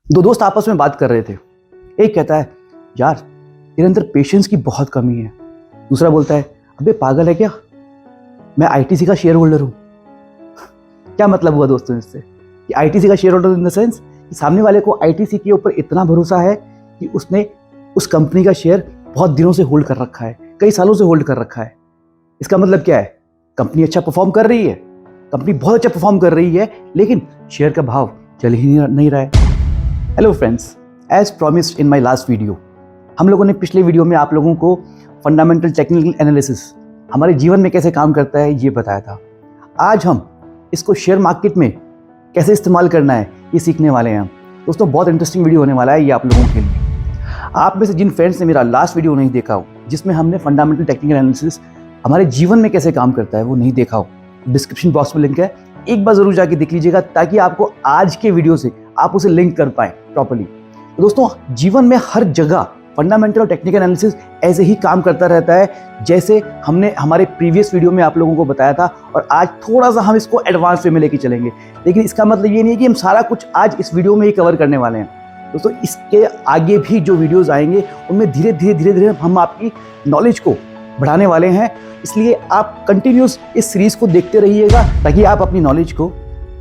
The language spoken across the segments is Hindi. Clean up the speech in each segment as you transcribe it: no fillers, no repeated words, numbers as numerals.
दो दोस्त आपस में बात कर रहे थे। एक कहता है, यार तेरे अंदर पेशेंस की बहुत कमी है। दूसरा बोलता है, अबे पागल है क्या, मैं आईटीसी का शेयर होल्डर हूँ। क्या मतलब हुआ दोस्तों इससे कि आईटीसी का share holder in the sense कि सामने वाले को आईटीसी के ऊपर इतना भरोसा है कि उसने उस कंपनी का शेयर बहुत दिनों से होल्ड कर रखा है, कई सालों से होल्ड कर रखा है। इसका मतलब क्या है, कंपनी अच्छा परफॉर्म कर रही है, कंपनी बहुत अच्छा परफॉर्म कर रही है, लेकिन शेयर का भाव चल ही नहीं रहा है। Hello friends, as promised in my last video, हम लोगों ने पिछले वीडियो में आप लोगों को फंडामेंटल टेक्निकल एनालिसिस हमारे जीवन में कैसे काम करता है ये बताया था। आज हम इसको शेयर मार्केट में कैसे इस्तेमाल करना है ये सीखने वाले हैं। दोस्तों बहुत इंटरेस्टिंग वीडियो होने वाला है ये आप लोगों के लिए। आप में से जिन फ्रेंड्स ने मेरा लास्ट वीडियो नहीं देखा हो जिसमें हमने फंडामेंटल टेक्निकल एनालिसिस हमारे जीवन में कैसे काम करता है वो नहीं देखा हो, डिस्क्रिप्शन बॉक्स में लिंक है, एक बार जरूर जाके देख लीजिएगा ताकि आपको आज के वीडियो से आप उसे लिंक कर पाएं प्रॉपर्ली। तो दोस्तों जीवन में हर जगह फंडामेंटल और टेक्निकल एनालिसिस ऐसे ही काम करता रहता है जैसे हमने हमारे प्रीवियस वीडियो में आप लोगों को बताया था, और आज थोड़ा सा हम इसको एडवांस वे में लेके चलेंगे। लेकिन इसका मतलब ये नहीं है कि हम सारा कुछ आज इस वीडियो में ही कवर करने वाले हैं। दोस्तों इसके आगे भी जो वीडियोस आएंगे उनमें धीरे धीरे हम आपकी नॉलेज को बढ़ाने वाले हैं, इसलिए आप कंटिन्यूस इस सीरीज को देखते रहिएगा ताकि आप अपनी नॉलेज को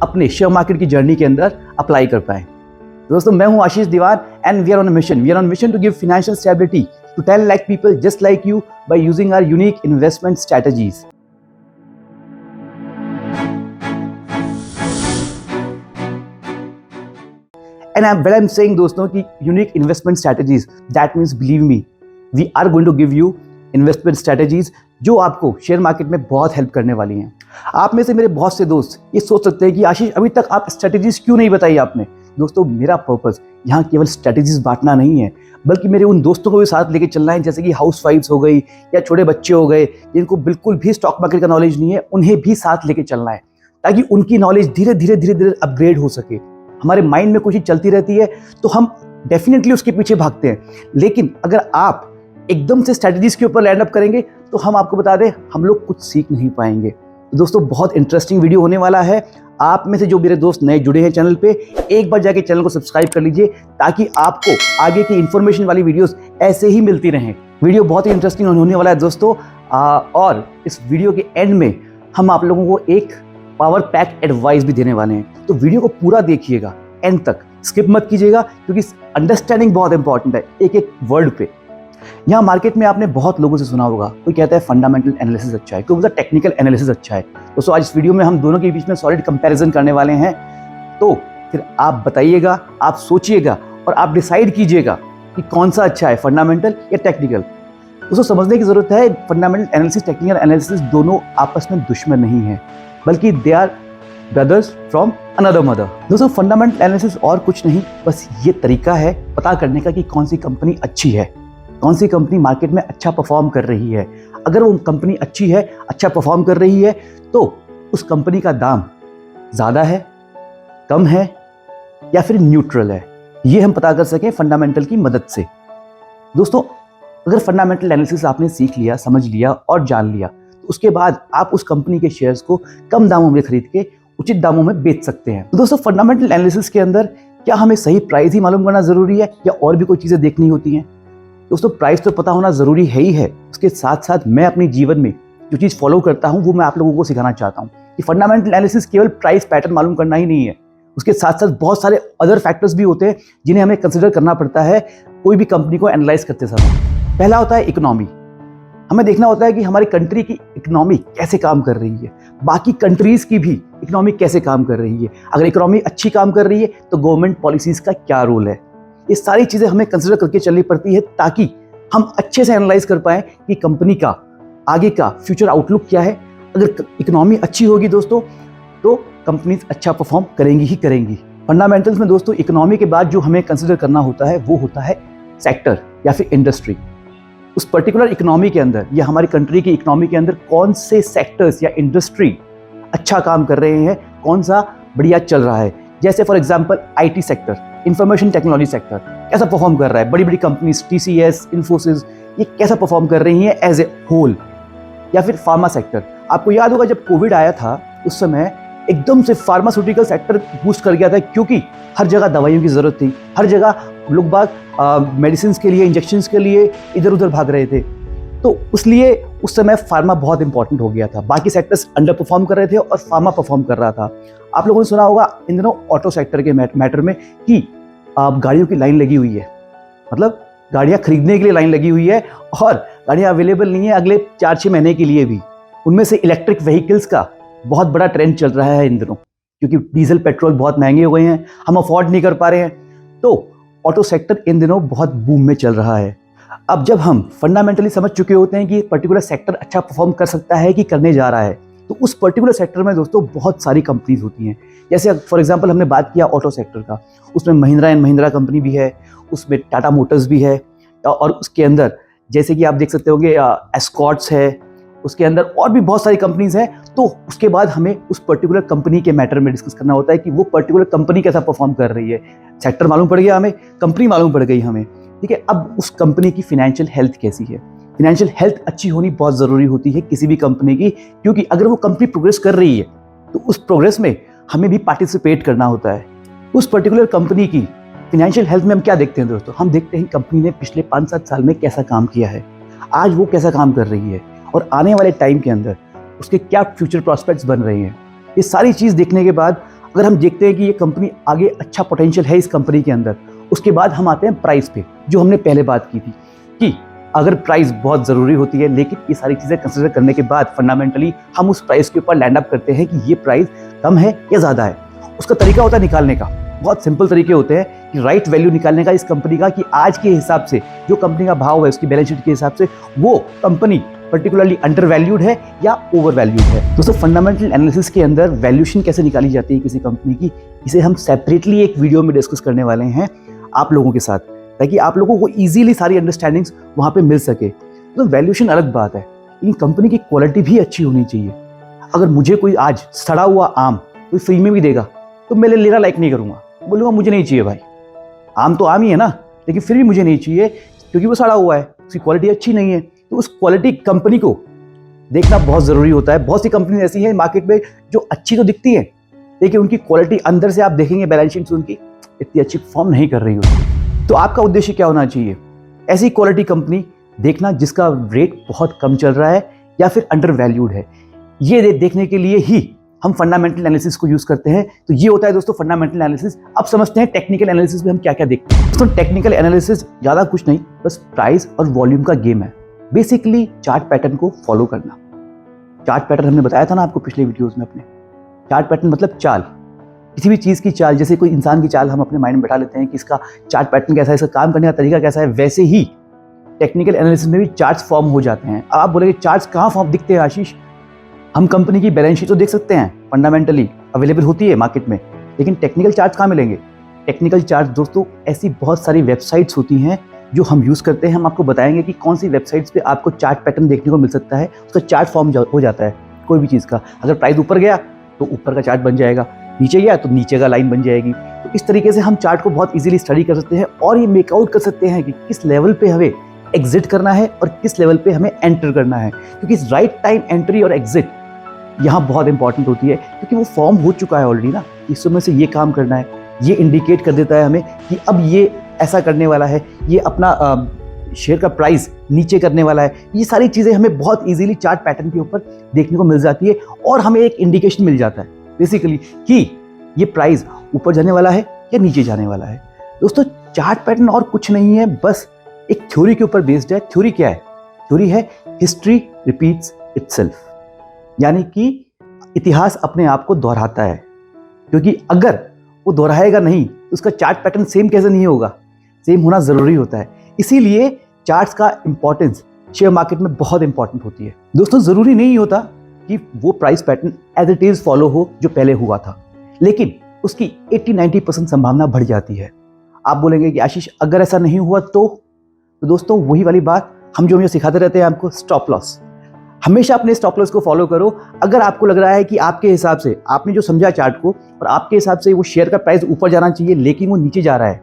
अपने शेयर मार्केट की जर्नी के अंदर अप्लाई कर पाएं। दोस्तों मैं हूं Ashish Diwan and we are on mission to give financial stability to 10 lakh people just like you by using our unique investment strategies. And when I'm saying दोस्तों कि unique investment strategies, that means believe me, we are going to give you investment strategies जो आपको शेयर मार्केट में बहुत हेल्प करने वाली हैं। आप में से मेरे बहुत से दोस्त ये सोच सकते हैं कि आशीष अभी तक आप स्ट्रेटजीज क्यों नहीं बताई आपने। दोस्तों मेरा पर्पस यहाँ केवल स्ट्रेटजीज बांटना नहीं है, बल्कि मेरे उन दोस्तों को भी साथ लेके चलना है जैसे कि हाउस वाइफ्स हो गई या छोटे बच्चे हो गए जिनको बिल्कुल भी स्टॉक मार्केट का नॉलेज नहीं है, उन्हें भी साथ लेके चलना है ताकि उनकी नॉलेज धीरे धीरे अपग्रेड हो सके। हमारे माइंड में कुछ चीज चलती रहती है तो हम डेफिनेटली उसके पीछे भागते हैं, लेकिन अगर आप एकदम से स्ट्रेटजीज के ऊपर लैंड अप करेंगे तो हम आपको बता दें हम लोग कुछ सीख नहीं पाएंगे। तो दोस्तों बहुत इंटरेस्टिंग वीडियो होने वाला है। आप में से जो मेरे दोस्त नए जुड़े हैं चैनल पे, एक बार जाके चैनल को सब्सक्राइब कर लीजिए ताकि आपको आगे की इंफॉर्मेशन वाली वीडियोस ऐसे ही मिलती रहें। वीडियो बहुत ही इंटरेस्टिंग होने वाला है दोस्तों, और इस वीडियो के एंड में हम आप लोगों को एक पावर पैक एडवाइस भी देने वाले हैं। तो वीडियो को पूरा देखिएगा एंड तक, स्किप मत कीजिएगा क्योंकि अंडरस्टैंडिंग बहुत इंपॉर्टेंट है एक एक वर्ड पे। यहाँ मार्केट में आपने बहुत लोगों से सुना होगा, कोई कहता है फंडामेंटल एनालिसिस अच्छा है, कोई बोलता है टेक्निकल एनालिसिस अच्छा है। दोस्तों आज इस वीडियो में हम दोनों के बीच में सॉलिड कंपैरिजन करने वाले हैं। तो फिर आप बताइएगा, आप सोचिएगा और आप डिसाइड कीजिएगा कि कौन सा अच्छा है, फंडामेंटल या टेक्निकल। दोस्तों समझने की जरूरत है फंडामेंटल एनालिसिस टेक्निकल एनालिसिस दोनों आपस में दुश्मन नहीं है, बल्कि they are brothers from another mother. दोस्तों फंडामेंटल एनालिसिस और कुछ नहीं, बस ये तरीका है पता करने का कि कौन सी कंपनी अच्छी है, कौन सी कंपनी मार्केट में अच्छा परफॉर्म कर रही है। अगर वो कंपनी अच्छी है, अच्छा परफॉर्म कर रही है, तो उस कंपनी का दाम ज़्यादा है, कम है या फिर न्यूट्रल है, ये हम पता कर सकें फंडामेंटल की मदद से। दोस्तों अगर फंडामेंटल एनालिसिस आपने सीख लिया, समझ लिया और जान लिया तो उसके बाद आप उस कंपनी के शेयर्स को कम दामों में खरीद के उचित दामों में बेच सकते हैं। तो दोस्तों फंडामेंटल एनालिसिस के अंदर क्या हमें सही प्राइस ही मालूम करना जरूरी है या और भी कोई चीज़ें देखनी होती हैं? दोस्तों प्राइस तो पता होना ज़रूरी है ही है, उसके साथ साथ मैं अपने जीवन में जो चीज़ फॉलो करता हूँ वो मैं आप लोगों को सिखाना चाहता हूँ कि फंडामेंटल एनालिसिस केवल प्राइस पैटर्न मालूम करना ही नहीं है, उसके साथ साथ बहुत सारे अदर फैक्टर्स भी होते हैं जिन्हें हमें कंसिडर करना पड़ता है कोई भी कंपनी को एनालाइज करते समय। पहला होता है इकोनॉमी। हमें देखना होता है कि हमारी कंट्री की इकोनॉमी कैसे काम कर रही है, बाकी कंट्रीज़ की भी इकोनॉमी कैसे काम कर रही है। अगर इकोनॉमी अच्छी काम कर रही है तो गवर्नमेंट पॉलिसीज़ का क्या रोल है, ये सारी चीज़ें हमें कंसिडर करके चलनी पड़ती है ताकि हम अच्छे से एनालाइज कर पाएं कि कंपनी का आगे का फ्यूचर आउटलुक क्या है। अगर इकोनॉमी अच्छी होगी दोस्तों तो कंपनीज अच्छा परफॉर्म करेंगी ही करेंगी। फंडामेंटल्स में दोस्तों इकोनॉमी के बाद जो हमें कंसिडर करना होता है वो होता है सेक्टर या फिर इंडस्ट्री। उस पर्टिकुलर इकोनॉमी के अंदर या हमारी कंट्री की इकोनॉमी के अंदर कौन से सेक्टर्स या इंडस्ट्री अच्छा काम कर रहे हैं, कौन सा बढ़िया चल रहा है। जैसे for example IT sector, information technology sector कैसा परफॉर्म कर रहा है, बड़ी बड़ी कंपनीज टीसीएस, इन्फोसिस ये कैसा परफॉर्म कर रही हैं एज ए होल। या फिर फार्मा सेक्टर, आपको याद होगा जब कोविड आया था उस समय एकदम से फार्मास्यूटिकल सेक्टर बूस्ट कर गया था, क्योंकि हर जगह दवाइयों की ज़रूरत थी, हर जगह लोग बाग मेडिसिन के लिए, इंजेक्शंस के लिए इधर उधर भाग रहे थे। तो इसलिए उस समय फार्मा बहुत इंपॉर्टेंट हो गया था। बाकी सेक्टर्स अंडर परफॉर्म कर रहे थे और फार्मा परफॉर्म कर रहा था। आप लोगों ने सुना होगा इन दिनों ऑटो सेक्टर के मैटर में कि गाड़ियों की लाइन लगी हुई है, मतलब गाड़ियाँ खरीदने के लिए लाइन लगी हुई है और गाड़ियाँ अवेलेबल नहीं है अगले 4-6 महीने के लिए भी। उनमें से इलेक्ट्रिक व्हीकल्स का बहुत बड़ा ट्रेंड चल रहा है इन दिनों, क्योंकि डीजल पेट्रोल बहुत महंगे हो गए हैं, हम अफोर्ड नहीं कर पा रहे हैं। तो ऑटो सेक्टर इन दिनों बहुत बूम में चल रहा है। अब जब हम फंडामेंटली समझ चुके होते हैं कि पर्टिकुलर सेक्टर अच्छा परफॉर्म कर सकता है कि करने जा रहा है, तो उस पर्टिकुलर सेक्टर में दोस्तों बहुत सारी कंपनीज होती हैं। जैसे फॉर एग्जांपल हमने बात किया ऑटो सेक्टर का, उसमें महिंद्रा एंड महिंद्रा कंपनी भी है, उसमें टाटा मोटर्स भी है, और उसके अंदर जैसे कि आप देख सकते होंगे एस्कॉर्ट्स है, उसके अंदर और भी बहुत सारी कंपनीज हैं। तो उसके बाद हमें उस पर्टिकुलर कंपनी के मैटर में डिस्कस करना होता है कि वो पर्टिकुलर कंपनी कैसा परफॉर्म कर रही है। सेक्टर मालूम पड़ गया हमें, कंपनी मालूम पड़ गई हमें, ठीक है। अब उस कंपनी की फाइनेंशियल हेल्थ कैसी है। फाइनेंशियल हेल्थ अच्छी होनी बहुत ज़रूरी होती है किसी भी कंपनी की, क्योंकि अगर वो कंपनी प्रोग्रेस कर रही है तो उस प्रोग्रेस में हमें भी पार्टिसिपेट करना होता है। उस पर्टिकुलर कंपनी की फाइनेंशियल हेल्थ में हम क्या देखते हैं दोस्तों, हम देखते हैं कंपनी ने पिछले 5-7 साल में कैसा काम किया है, आज वो कैसा काम कर रही है, और आने वाले टाइम के अंदर उसके क्या फ्यूचर प्रॉस्पेक्ट्स बन रहे हैं। ये सारी चीज़ देखने के बाद अगर हम देखते हैं कि ये कंपनी आगे अच्छा पोटेंशियल है इस कंपनी के अंदर, उसके बाद हम आते हैं प्राइस पे, जो हमने पहले बात की थी कि अगर प्राइस बहुत ज़रूरी होती है, लेकिन ये सारी चीज़ें कंसिडर करने के बाद फंडामेंटली हम उस प्राइस के ऊपर लैंड अप करते हैं कि ये प्राइस कम है या ज़्यादा है। उसका तरीका होता है निकालने का, बहुत सिंपल तरीके होते हैं कि राइट वैल्यू निकालने का इस कंपनी का, कि आज के हिसाब से जो कंपनी का भाव है उसकी बैलेंस शीट के हिसाब से वो कंपनी पर्टिकुलरली अंडर वैल्यूड है या ओवर वैल्यूड है। दोस्तों फंडामेंटल एनालिसिस के अंदर वैल्यूएशन कैसे निकाली जाती है किसी कंपनी की, इसे हम सेपरेटली एक वीडियो में डिस्कस करने वाले हैं आप लोगों के साथ, ताकि आप लोगों को इजीली सारी अंडरस्टैंडिंग्स वहाँ पे मिल सके। तो वैल्यूएशन अलग बात है, लेकिन कंपनी की क्वालिटी भी अच्छी होनी चाहिए। अगर मुझे कोई आज सड़ा हुआ आम कोई फ्री में भी देगा तो मैं लेना लाइक नहीं करूँगा, बोलूँगा मुझे नहीं चाहिए भाई, आम तो आम ही है ना, लेकिन फिर भी मुझे नहीं चाहिए क्योंकि वो सड़ा हुआ है, उसकी क्वालिटी अच्छी नहीं है। तो उस क्वालिटी कंपनी को देखना बहुत ज़रूरी होता है। बहुत सी कंपनी ऐसी है मार्केट में जो अच्छी तो दिखती है, लेकिन उनकी क्वालिटी अंदर से आप देखेंगे बैलेंस शीट से उनकी इतनी अच्छी परफॉर्म नहीं कर रही होती। तो आपका उद्देश्य क्या होना चाहिए, ऐसी क्वालिटी कंपनी देखना जिसका रेट बहुत कम चल रहा है या फिर अंडर वैल्यूड है। ये देखने के लिए ही हम फंडामेंटल एनालिसिस को यूज़ करते हैं। तो ये होता है दोस्तों फंडामेंटल एनालिसिस। अब समझते हैं टेक्निकल एनालिसिस में हम क्या क्या देखते हैं। दोस्तों टेक्निकल एनालिसिस ज़्यादा कुछ नहीं, बस प्राइस और वॉल्यूम का गेम है। बेसिकली चार्ट पैटर्न को फॉलो करना। चार्ट पैटर्न हमने बताया था ना आपको पिछले वीडियोस में अपने। चार्ट पैटर्न मतलब चाल, किसी भी चीज़ की चाल, जैसे कोई इंसान की चाल हम अपने माइंड में बैठा लेते हैं कि इसका चार्ट पैटर्न कैसा है, इसका काम करने का तरीका कैसा है, वैसे ही टेक्निकल एनालिसिस में भी चार्ट्स फॉर्म हो जाते हैं। आप बोलेंगे चार्ट्स कहाँ फॉर्म दिखते हैं आशीष, हम कंपनी की बैलेंस शीट तो देख सकते हैं, फंडामेंटली अवेलेबल होती है मार्केट में, लेकिन टेक्निकल चार्ट्स कहाँ मिलेंगे। टेक्निकल चार्ट्स दोस्तों ऐसी बहुत सारी वेबसाइट्स होती हैं जो हम यूज़ करते हैं। हम आपको बताएंगे कि कौन सी वेबसाइट्स पे आपको चार्ट पैटर्न देखने को मिल सकता है, उसका चार्ट फॉर्म हो जाता है कोई भी चीज़ का। अगर प्राइस ऊपर गया तो ऊपर का चार्ट बन जाएगा, नीचे गया तो नीचे का लाइन बन जाएगी। तो इस तरीके से हम चार्ट को बहुत इजीली स्टडी कर सकते हैं और ये मेकआउट कर सकते हैं कि किस लेवल पे हमें एग्जिट करना है और किस लेवल पे हमें एंटर करना है, क्योंकि राइट टाइम एंट्री और एग्जिट यहाँ बहुत इंपॉर्टेंट होती है, क्योंकि वो फॉर्म हो चुका है ऑलरेडी ना, इस समय से ये काम करना है, ये इंडिकेट कर देता है हमें कि अब ये ऐसा करने वाला है, ये अपना शेयर का प्राइस नीचे करने वाला है। ये सारी चीज़ें हमें बहुत इजीली चार्ट पैटर्न के ऊपर देखने को मिल जाती है और हमें एक इंडिकेशन मिल जाता है बेसिकली कि ये प्राइस ऊपर जाने वाला है या नीचे जाने वाला है। दोस्तों चार्ट पैटर्न और कुछ नहीं है, बस एक थ्योरी के ऊपर बेस्ड है। थ्योरी क्या है? थ्योरी है हिस्ट्री रिपीट्स इटसेल्फ, यानी कि इतिहास अपने आप को दोहराता है, क्योंकि अगर वो दोहराएगा नहीं तो उसका चार्ट पैटर्न सेम कैसे नहीं होगा, सेम होना ज़रूरी होता है। इसीलिए चार्ट्स का इंपॉर्टेंस शेयर मार्केट में बहुत इंपॉर्टेंट होती है। दोस्तों ज़रूरी नहीं होता कि वो price pattern as it is follow हो जो पहले हुआ था, लेकिन उसकी 80-90% संभावना बढ़ जाती है। आप बोलेंगे कि आशीष अगर ऐसा नहीं हुआ तो दोस्तों वही वाली बात हम जो सिखाते रहते हैं आपको, स्टॉप लॉस। हमेशा अपने स्टॉप लॉस को फॉलो करो। अगर आपको लग रहा है कि आपके हिसाब से आपने जो समझा चार्ट को और आपके हिसाब से वो शेयर का प्राइस ऊपर जाना चाहिए लेकिन वो नीचे जा रहा है,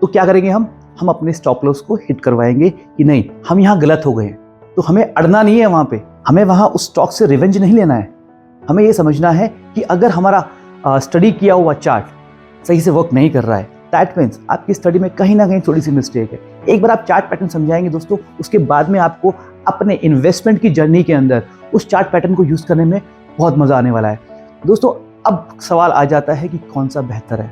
तो क्या करेंगे हम अपने स्टॉप लॉस को हिट करवाएंगे कि नहीं हम यहाँ गलत हो गए हैं। तो हमें अड़ना नहीं है वहाँ पे, हमें वहाँ उस स्टॉक से रिवेंज नहीं लेना है। हमें ये समझना है कि अगर हमारा स्टडी किया हुआ चार्ट सही से वर्क नहीं कर रहा है, दैट मीन्स आपकी स्टडी में कहीं ना कहीं थोड़ी सी मिस्टेक है। एक बार आप चार्ट पैटर्न समझाएंगे दोस्तों, उसके बाद में आपको अपने इन्वेस्टमेंट की जर्नी के अंदर उस चार्ट पैटर्न को यूज़ करने में बहुत मज़ा आने वाला है। दोस्तों अब सवाल आ जाता है कि कौन सा बेहतर है,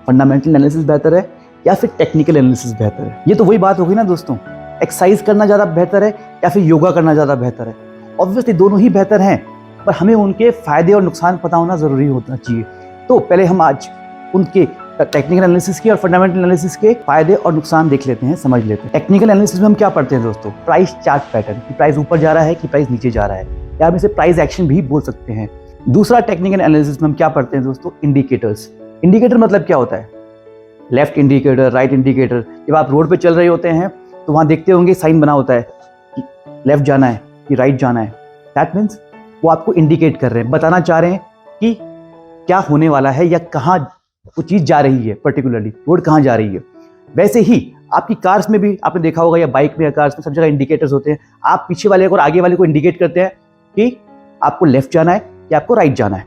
फंडामेंटल एनालिसिस बेहतर है या फिर टेक्निकल एनालिसिस बेहतर है। ये तो वही बात होगी ना दोस्तों, एक्सरसाइज करना ज़्यादा बेहतर है या फिर योगा करना ज़्यादा बेहतर है। ऑब्वियसली दोनों ही बेहतर हैं, पर हमें उनके फ़ायदे और नुकसान पता होना ज़रूरी होना चाहिए। तो पहले हम आज उनके टेक्निकल एनालिसिस के और फंडामेंटल एनालिसिस के फ़ायदे और नुकसान देख लेते हैं, समझ लेते हैं। टेक्निकल एनालिसिस में हम क्या पढ़ते हैं दोस्तों? प्राइस चार्ट पैटर्न, कि प्राइस ऊपर जा रहा है कि प्राइस नीचे जा रहा है, या हम इसे प्राइस एक्शन भी बोल सकते हैं। दूसरा टेक्निकल एनालिसिस में हम क्या पढ़ते हैं दोस्तों? इंडिकेटर्स। इंडिकेटर मतलब क्या होता है? Left indicator, right indicator. जब आप रोड पे चल रहे होते हैं तो वहाँ देखते होंगे साइन बना होता है कि लेफ्ट जाना है कि राइट जाना है। दैट मीन्स वो आपको इंडिकेट कर रहे हैं, बताना चाह रहे हैं कि क्या होने वाला है या कहाँ वो चीज़ जा रही है, पर्टिकुलरली रोड कहाँ जा रही है। वैसे ही आपकी कार्स में भी आपने देखा होगा, या बाइक में या कार्स में, सब जगह इंडिकेटर्स होते हैं। आप पीछे वाले को और आगे वाले को इंडिकेट करते हैं कि आपको लेफ्ट जाना है या आपको राइट जाना है।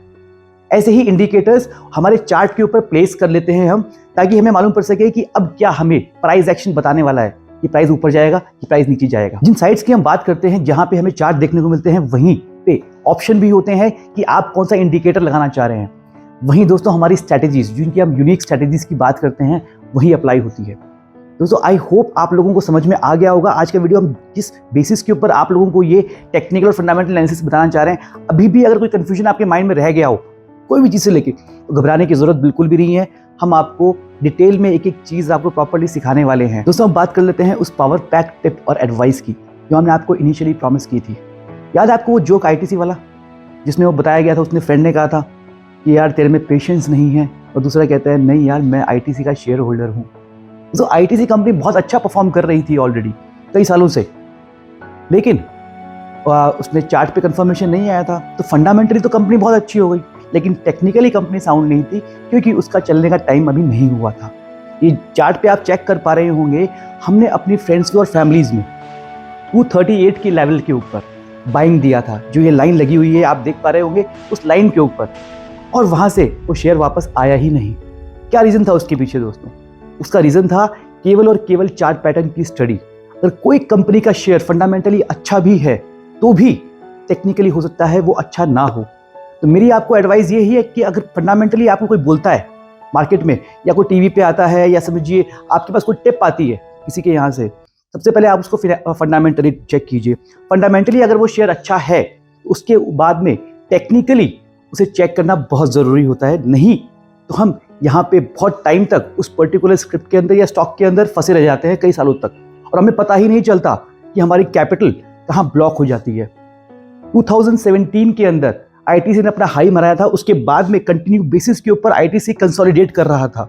ऐसे ही इंडिकेटर्स हमारे चार्ट के ऊपर प्लेस कर लेते हैं हम, ताकि हमें मालूम पड़ सके कि अब क्या हमें प्राइस एक्शन बताने वाला है, कि प्राइस ऊपर जाएगा कि प्राइस नीचे जाएगा। जिन साइट्स की हम बात करते हैं जहां पे हमें चार्ट देखने को मिलते हैं, वहीं पे ऑप्शन भी होते हैं कि आप कौन सा इंडिकेटर लगाना चाह रहे हैं। वहीं दोस्तों हमारी स्ट्रैटेजीज, जिनकी हम यूनिक स्ट्रैटेजीज की बात करते हैं, वही अप्लाई होती है। दोस्तों आई होप आप लोगों को समझ में आ गया होगा आज का वीडियो, हम किस बेसिस के ऊपर आप लोगों को ये टेक्निकल और फंडामेंटल एनालिसिस बताना चाह रहे हैं। अभी भी अगर कोई कंफ्यूजन आपके माइंड में रह गया हो कोई भी चीज़ से लेके, तो घबराने की जरूरत बिल्कुल भी नहीं है। हम आपको डिटेल में एक एक चीज़ आपको प्रॉपर्ली सिखाने वाले हैं। दोस्तों हम बात कर लेते हैं उस पावर पैक टिप और एडवाइस की जो हमने आपको इनिशियली प्रॉमिस की थी। याद है आपको वो जोक आईटीसी वाला, जिसमें वो बताया गया था, उसने फ्रेंड ने कहा था कि यार तेरे में पेशेंस नहीं है, और दूसरा कहता है नहीं यार मैं आईटीसी का शेयर होल्डर हूँ। तो आईटीसी कंपनी बहुत अच्छा परफॉर्म कर रही थी ऑलरेडी कई सालों से, लेकिन उसने चार्ट पे कंफर्मेशन नहीं आया था। तो फंडामेंटली तो कंपनी बहुत अच्छी हो गई, लेकिन टेक्निकली कंपनी साउंड नहीं थी, क्योंकि उसका चलने का टाइम अभी नहीं हुआ था। ये चार्ट पे आप चेक कर पा रहे होंगे, हमने अपनी फ्रेंड्स की और फैमिलीज में 238 की लेवल के ऊपर बाइंग दिया था। जो ये लाइन लगी हुई है आप देख पा रहे होंगे, उस लाइन के ऊपर, और वहाँ से वो शेयर वापस आया ही नहीं। क्या रीज़न था उसके पीछे दोस्तों? उसका रीज़न था केवल और केवल चार्ट पैटर्न की स्टडी। अगर कोई कंपनी का शेयर फंडामेंटली अच्छा भी है तो भी टेक्निकली हो सकता है वो अच्छा ना हो। तो मेरी आपको एडवाइस ये ही है कि अगर फंडामेंटली आपको कोई बोलता है मार्केट में, या कोई टीवी पे आता है, या समझिए आपके पास कोई टिप आती है किसी के यहाँ से, सबसे पहले आप उसको फंडामेंटली चेक कीजिए। फंडामेंटली अगर वो शेयर अच्छा है, उसके बाद में टेक्निकली उसे चेक करना बहुत ज़रूरी होता है। नहीं तो हम यहाँ पे बहुत टाइम तक उस पर्टिकुलर स्क्रिप्ट के अंदर या स्टॉक के अंदर फंसे रह जाते हैं कई सालों तक, और हमें पता ही नहीं चलता कि हमारी कैपिटल कहाँ ब्लॉक हो जाती है। 2017 के अंदर आईटीसी ने अपना हाई मराया था, उसके बाद में कंटिन्यू बेसिस के ऊपर आईटीसी कंसोलिडेट कर रहा था।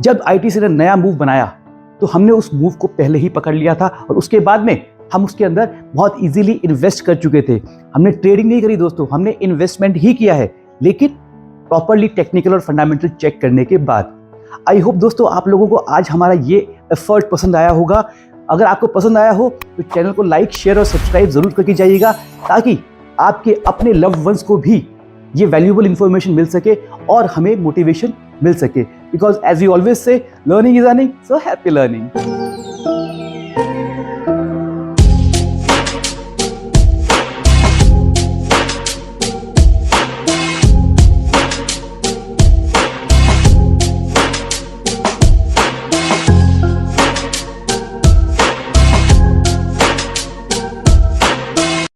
जब आईटीसी ने नया मूव बनाया तो हमने उस मूव को पहले ही पकड़ लिया था, और उसके बाद में हम उसके अंदर बहुत इजीली इन्वेस्ट कर चुके थे। हमने ट्रेडिंग नहीं करी दोस्तों, हमने इन्वेस्टमेंट ही किया है, लेकिन प्रॉपर्ली टेक्निकल और फंडामेंटल चेक करने के बाद। आई होप दोस्तों आप लोगों को आज हमारा ये एफर्ट पसंद आया होगा। अगर आपको पसंद आया हो तो चैनल को लाइक, शेयर और सब्सक्राइब जरूर करके जाइएगा, ताकि आपके अपने लव्ड वंस को भी ये वैल्यूएबल इंफॉर्मेशन मिल सके और हमें मोटिवेशन मिल सके। Because as you always say, learning is earning, so happy learning.